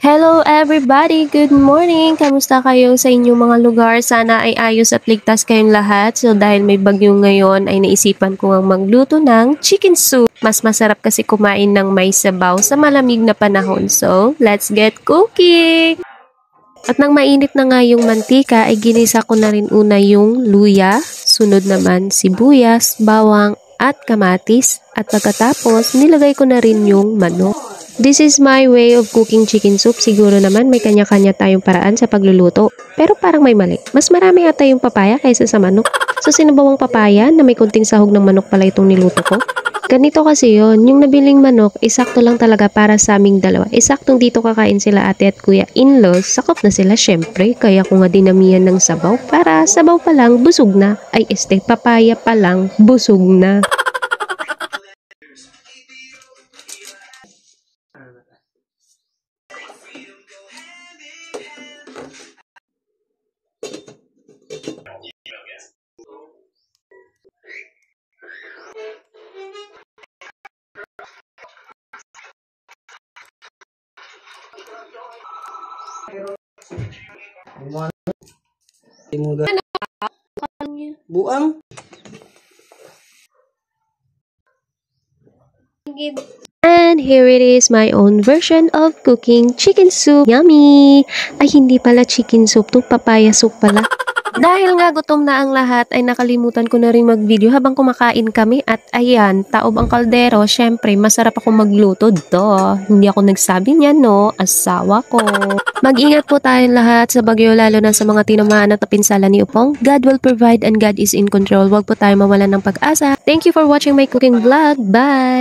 Hello everybody! Good morning! Kamusta kayo sa inyong mga lugar? Sana ay ayos at ligtas kayong lahat. So dahil may bagyo ngayon ay naisipan ko ang magluto ng chicken soup. Mas masarap kasi kumain ng may sabaw sa malamig na panahon. So let's get cooking! At nang mainit na nga yung mantika ay ginisa ko na rin una yung luya, sunod naman sibuyas, bawang at kamatis. At pagkatapos nilagay ko na rin yung manok. This is my way of cooking chicken soup. Siguro naman may kanya-kanya tayong paraan sa pagluluto. Pero parang may mali. Mas marami ata yung papaya kaysa sa manok. So sinabawang papaya na may kunting sahog ng manok pala itong niluto ko. Ganito kasi yon, yung nabiling manok, isakto lang talaga para sa aming dalawa. Isaktong dito kakain sila ate at kuya in-laws, sakop na sila syempre. Kaya ko nga dinamihan ng sabaw para sabaw pa lang, busog na. Ay papaya pa lang, busog na. Buang. And here it is, my own version of cooking chicken soup. Yummy! Ay, hindi pala chicken soup to, papaya soup pala. Dahil nga gutom na ang lahat, ay nakalimutan ko na rin mag-video habang kumakain kami. At ayan, taob ang kaldero. Syempre, masarap ako magluto. Hindi ako nagsabi niya, no? Asawa ko. Mag-ingat po tayong lahat sa bagyo, lalo na sa mga tinamaan at napinsala ni Upong. God will provide and God is in control. Huwag po tayo mawalan ng pag-asa. Thank you for watching my cooking vlog. Bye!